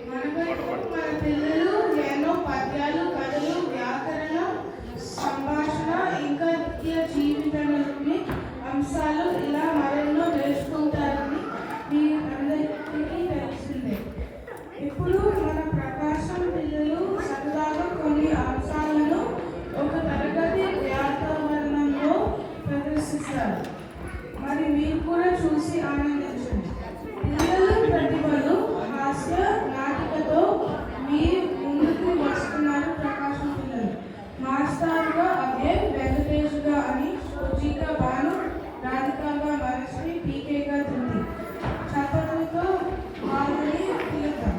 మనకు మన పిల్లలు ఎన్నో పద్యాలు, కథలు, వ్యాకరణం, సంభాషణ, ఇంకా నిత్య జీవితంలోని అంశాలు ఇలా మరెన్నో నేర్చుకుంటారని మీ అందరికీ తెలిసిందే. ఇప్పుడు మన ప్రకాశం పిల్లలు సరదాగా కొన్ని అంశాలను ఒక తరగతి వాతావరణంలో ప్రదర్శిస్తారు. మరి మీరు కూడా చూసి ఆనందించండి. పిల్లల ప్రతిభను హాస్య నాటికతో మీ ముందుకు వస్తున్నారు ప్రకాశం పిల్లలు. మాస్టర్గా అభయ, వెంకటేష్గా అని, సోజిగా భాను, రాధికగా మనశ్రీ, పీకేగా ధృతి. చప్పట్లతో వాళ్ళని పిలుద్దాం.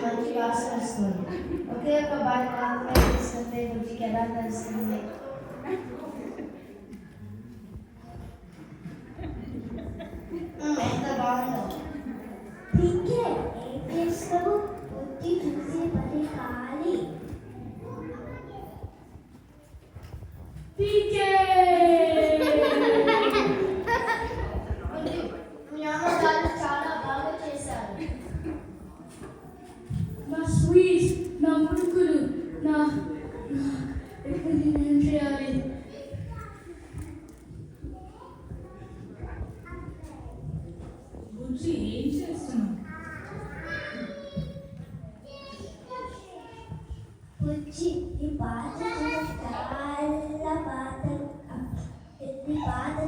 మంచి వాసన వస్తుంది. ఒకే ఒక బాగా మాత్రమే తీసుకుంటే బుజ్జికి ఎలా తెలుస్తుంది? ఎంత బాగుందో. ఏం చేస్తావు? బుద్ధి చూసే పని ఖాళీ. చాలా బాగా చేశారు. నా స్వీట్స్, నా మురుకులు, నా ఇప్పుడు నేనేం చేయాలి? బుజ్జి ఏం చేస్తున్నావు? బుజ్జి ఈ పాట చాలా పాత ఈ పాత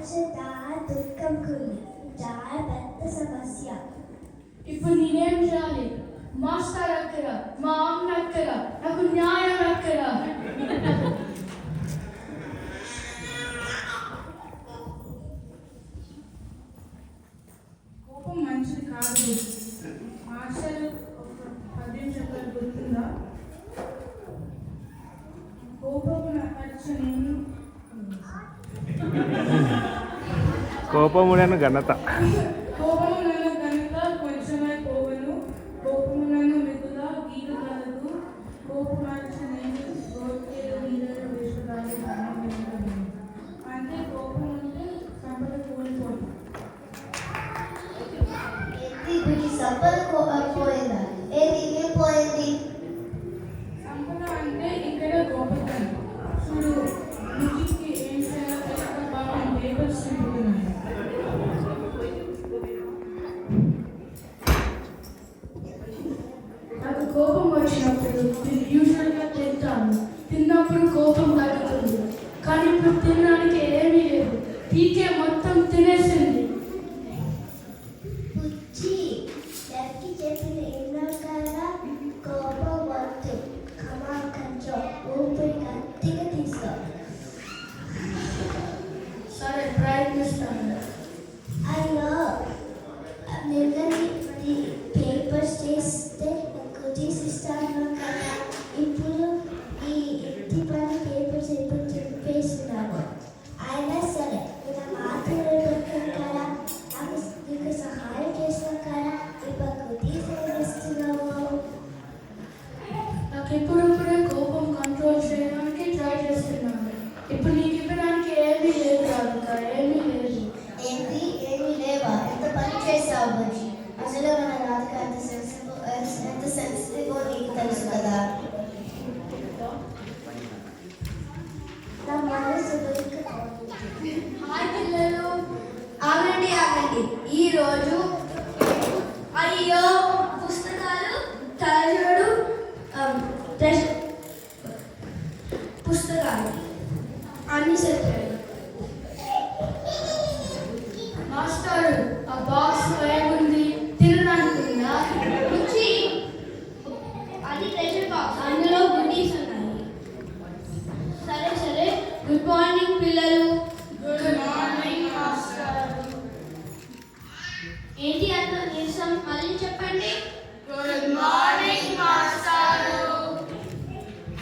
దుఃఖం కూలి చాలా పెద్ద సమస్య. ఇప్పుడు నేనేం చేయాలి? మాస్టర్ అక్కడ, మా అమ్మ అక్కడ, నాకు న్యాయం అక్కడ. కోపం మంచిది కాదు. మాస్టర్ ఒక పద్యం చెప్పారు, గుర్తుందా? కోపము నచ్చని కోపములను ఘనత. కోపము నన్ను ఘనత కొంచెమై పోవను, కోపము నన్ను మిగుల గీత కలదు, కోపమర్చని గోత్రేలు నీళ్ళలో వేసుకురాలి. అంటే కోపం ఉంటే సంపద కోల్పోతాం. సంపద పోయిందా? ఏది ఏం పోయింది? సంపద అంటే ఇక్కడ గొప్పతనం. చూడు, బుజ్జికి ఏం చేయాలో బాగా పేపర్స్ నింపుతున్నాను. నాకు కోపం వచ్చినప్పుడు నేను యూజువల్గా తింటాను. తిన్నప్పుడు కోపం తగ్గుతుంది. కానీ ఇప్పుడు తినడానికి ఏమీ లేదు. పీకే మొత్తం తినేసింది. బుజ్జి లక్కి చెప్పిన ఎన్నో కదా, కోపం వద్దు. కమా కొంచెం ఊపిరి గట్టిగా తీసుకో. సరే, ప్రయత్నిస్తాను. అయ్యో, నిన్నటి పేపర్స్ చేస్తే నాకు తీసిస్తాను కదా. ఇప్పుడు ఈ ఇంటి పని పేపర్స్ ఎప్పుడు చెప్పేసి విసిరిపోయాడు. మాస్టారు, ఆ బాక్స్ ఏముంది? తినడానికి ఉందా? రుచి, అది ట్రెషర్ బాక్స్, అందులో గుడ్డీస్ ఉన్నాయి. సరే సరే, గుడ్ మార్నింగ్ పిల్లలు. Good morning master. ఏంటి అంత నీరసం? మళ్ళీ చెప్పండి. గుడ్ మార్నింగ్ మాస్టారు.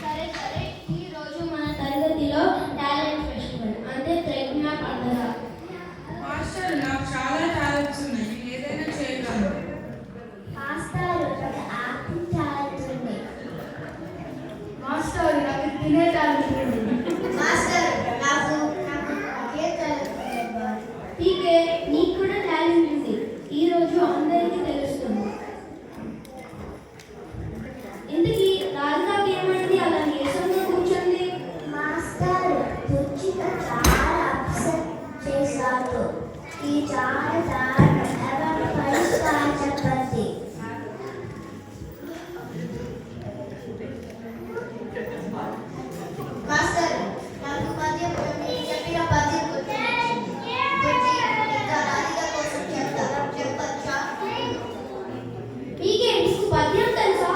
సరే సరే, ఈ రోజు మన తరగతిలో టాలెంట్ ఫెస్టివల్ అంటే ప్రజ్ఞ పండుగ. మాస్టర్, నాకు చాలా టాలెంట్స్ ఉన్నాయి, నేను ఏదైనా చేయగలను. మాస్టర్, యాక్టింగ్ టాలెంట్ ఉంది. మాస్టర్, నాకు తినే టాలెంట్ ఉంది. మాస్టర్, నాకు ఒకే టాలెంట్ ఉంది. టీకే, నీకు కూడా టాలెంట్ ఉంది. ఈ రోజు అందరికీ తెలుస్తుంది. ఇంతకీ రాధికాకి ఏమైంది? అలా నీరసంగా కూర్చుంది. మాస్టర్ రుచిగా చాలా అప్సెట్ చేశారు. ఈ చాలా ఎవరి పరిష్కారం చెప్పండి. మాస్టర్, నాకు పద్యం చెప్పిన పద్యం గుర్తొచ్చింది. ఇంకా రాధిక కోసం చెప్పచ్చా? టీకే, నీకు పద్యం తెలుసా?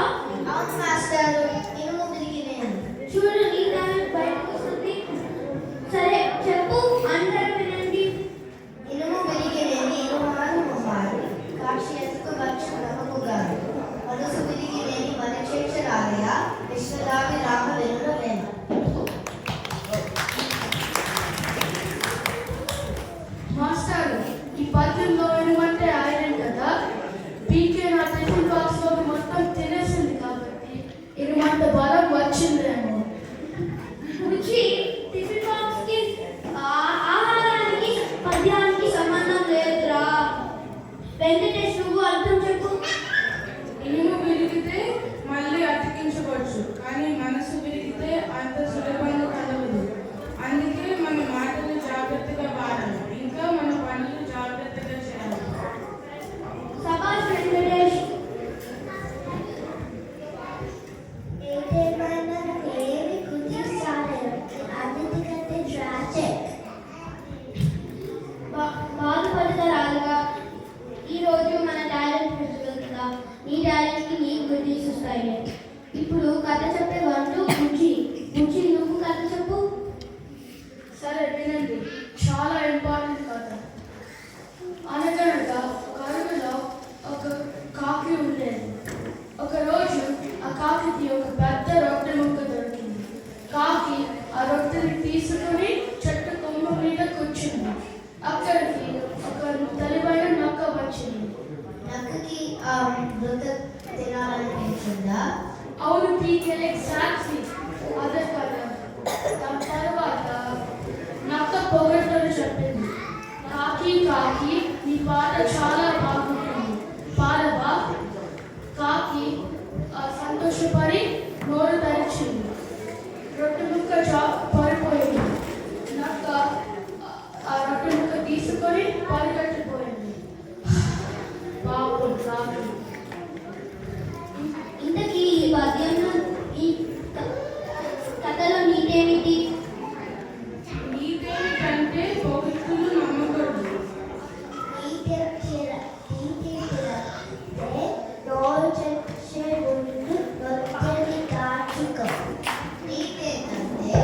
అవును మాస్టర్, ఇనుము తిరిగి నేను. చూడు, నీ టాలెంట్ బయటకు వస్తుంది. సరే చెప్పు, అందరూ వినండి. ఇనుము విరిగినేని ఇనుమాను మొమ్మారు, కాక్షి ఎత్తుకు వచ్చు నమ్మకుగారు. మనసు విరిగినేని మనక్షేక్షరాలయ, విశ్వదావి రామ వెనురవేణ. మాస్టర్, ఈ పద్యంలో ఏమంటే ఐరన్ కదా. పీకే నా టిఫిన్ బాక్స్ లో మొత్తం తినేసింది కాబట్టి ఇనుమంత బలం వచ్చిందేమో. రుచి, టిఫిన్ బాక్స్ కి ఆహారానికి పద్యానికి సంబంధం లేదురా. వెంకటేష్, నువ్వు అర్థం చెప్పు. ఇనుము విరిగితే మళ్ళీ అతికించవచ్చు, కానీ మనసు విరిగితే అంత సులభంగా కలవదు. అందుకే మన మాటలు జాగ్రత్తగా వాడాలి, ఇంకా మన పనులు జాగ్రత్తగా చేయాలి. సభాష్ వెంకటేష్. ఏదేమైనా ఏమి కుదిరిస్తాను, అన్నిటికంటే ట్రాజెక్. బాధపడతారాలుగా. ఈరోజు మన టాలెంట్ ఫెస్టివల్ కదా, నీ టాలెంట్కి నీకు గుర్తించి వస్తాయి. ఇప్పుడు కథ చెప్పే వాళ్ళు రుచి. రుచి, నువ్వు కథ చెప్పు. సరే వినండి, చాలా ఇంపార్టెంట్ కథ. అనగనగా ఒక అడవిలో ఒక కాకి ఉండేది. ఒకరోజు ఆ కాకికి ఒక పెద్ద రొట్టె ముక్క దొరికింది. కాకి ఆ రొట్టెని తీసుకుని చెట్టు కొమ్మ మీద కూర్చుంది. అక్కడికి ఒక తెలివైన నక్క వచ్చింది. నక్కకి ఆ మృత తినాలనిపించిందా? అవును పీకే, ఎగ్జాక్ట్లీ అదే కదా. దాని తర్వాత నక్క పొగడ్తలు చెప్పింది. కాకి కాకి, నీ పాట చాలా బాగుంటుంది, పాడవా? కాకి సంతోషపడి నోరు తెరిచింది. రొట్టె ముక్క పడిపోయింది. నక్క ఆ రొట్టె ముక్క తీసుకొని పరిగెట్టిపోయింది. పాపం కాకి. ఇంతకీ ఈ పద్యంలో ఈ కథలో నీటేమిటి? నీతేమిటంటే పొగట్టులు నమ్మకూడదు. నోరు తెరిచే ముందు రొట్టెని కాచుకో. నీతేంటంటే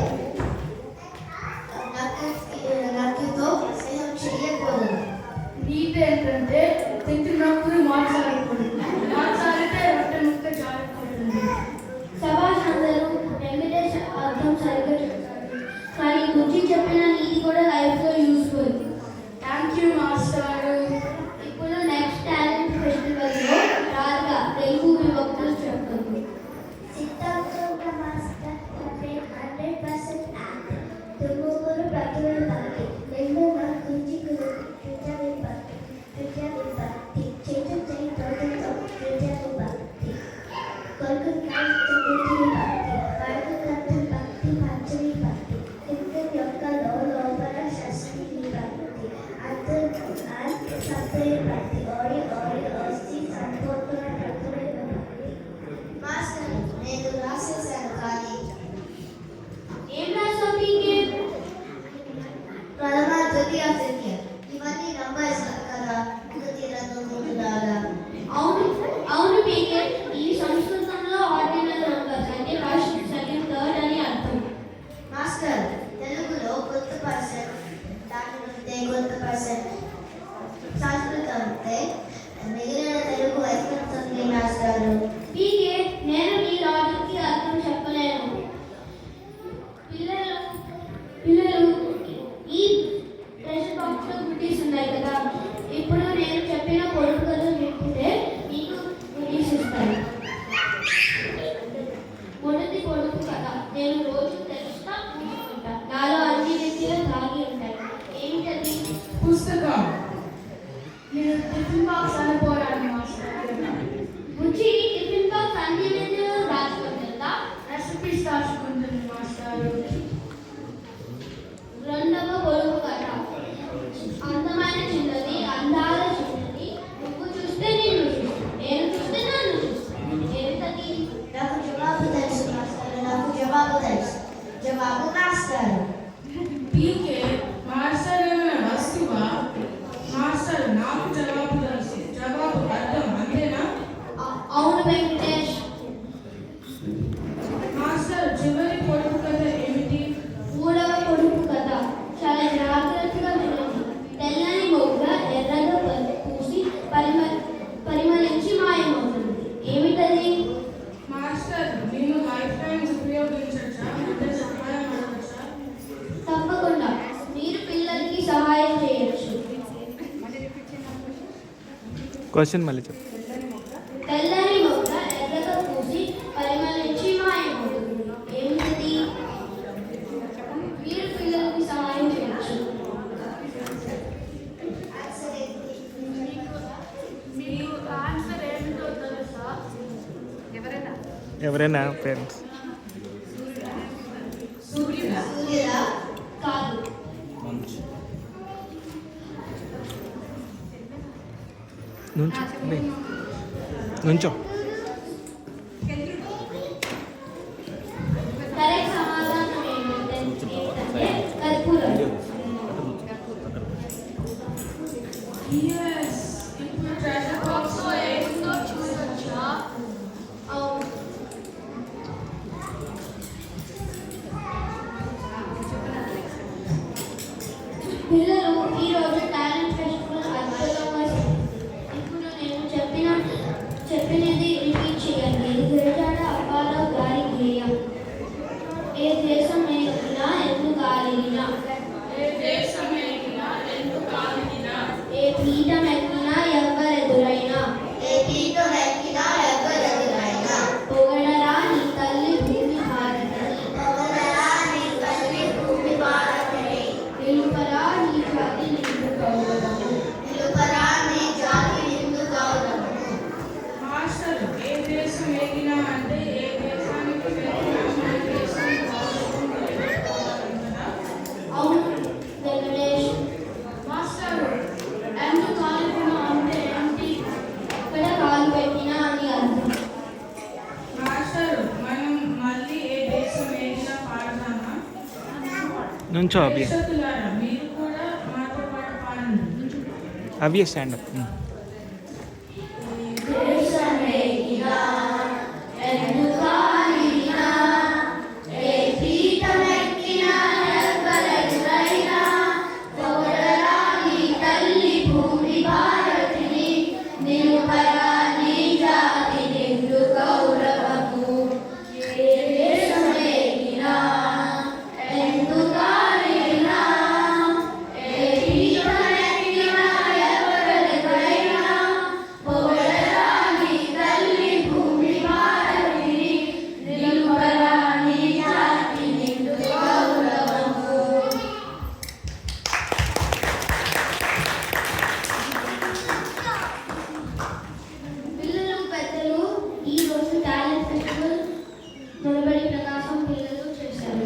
జవాబు మాస్టర్. పీకే మాస్టర్ ఏమైనా వస్తువా? మాస్టర్ నాకు జవాబు తెలుసు. జవాబు అర్థం అంతేనా? అవును వెంకటేష్. మాస్టర్ చివరి పొడుపు కథ ఏమిటి? 3వ పొడుపు కథ. చాలా జాగ్రత్తగా వినండి. తెల్లని మొగ్గ ఎర్రగా పూసి పరిమళించి మాయమవుతుంది. ఏమిటది? మాస్టర్ నేను లైఫ్ టైమ్స్ ఉపయోగించచ్చా? అంటే సహాయం అడగచ్చా? తప్పకుండా మీరు పిల్లలకి సహాయం చేయొచ్చు. క్వశ్చన్ మళ్ళీ చెప్పు. తెల్లని మొగ్గ ఎర్రగా పూసి పరిమళించి మాయమవుతుంది. ఏమిటది? మీరు పిల్లలకి సహాయం చేయొచ్చు. మీకు ఆన్సర్ ఏమిటో తెలుసా? ఎవరైనా పేరెంట్స్ సూర్యుడా? సూర్యుడా? కాదు. నుంచో. కరెక్ట్ సమాధానం ఏంటంటే కర్పూరం. Yes. ఇప్పుడు ట్రెజర్ బాక్స్ లో ఏమిటో చూసొచ్చా? అవును. పిల్లలు ఈరోజు టాలెంట్ ఫెస్టివల్ అద్భుతంగా ఇప్పుడు నేను చెప్పినది రిపీట్ చేయండి. గురజాడ అప్పారావు గారి గేయం. ఏ దేశం ఎగినా ఎందుకు కాలినా, ఏ దేశం ఎగినా ఎందుకు కాలినా, ఏ పీఠం ఎక్కినా ఎవ్వరెదురైనా, ఏ పీఠం ఎక్కినా ఎవరెదురైనా, పొగడరా నీ తల్లి భూమి భారతని, పొగడరా నీ తల్లి భూమి భారతిని, నిలుపరా నీ జాతి నిండు గౌరవము. నిలుపరా నీ జాతి నిండు గౌరవము. మాస్టర్ ఏ దేశం ఎగినా అంటే ఏ దేశానికి వెళ్ళినా మన దేశం గౌరవం నిలబెట్టుకోవాలి కదా? అవును వెంకటేష్. మాస్టర్ ఎందుకు కాలినా అంటే ఏంటి? ఎక్కడ కాలు పెట్టినా అని అర్థం. మాస్టర్ మనం మళ్ళీ ఏ దేశం ఎగినా పాడదామా? నుంచో అభి. ప్రేక్షకులారా మీరు కూడా మాతో పాటు పాడండి. అభి స్టాండప్. దేశమేగినా ఎందుకు కాలినా, ఏ పీఠం ఎక్కినా ఎవ్వరెదురైనా, పొగడరా నీ తల్లి భూమి భారతిని, నిలుపరా నీ జాతి నిండు గౌరవము. ఏ దేశమేగినా ఎందుకు కాలినా, ఏ పీఠం ఎక్కినా ఎవ్వరెదురైనా, పొగడరా నీ తల్లి భూమి భారతిని, నిలుపరా నీ జాతి నిండు గౌరవము. పిల్లలు పెద్దలు ఈ రోజు టాలెంట్ ఫెస్టివల్ మొదబడి ప్రకాశం పిల్లలు చేశారు.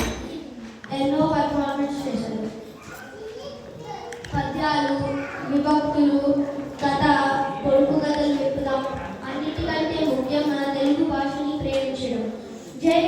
ఎన్నో పర్ఫార్మెన్స్ చేశారు. పద్యాలు, విభక్తులు, కథ, పొడుపు కథలు చెప్పుదాం. అన్నిటికంటే ముఖ్యం మన తెలుగు భాషని ప్రేమించడం. జై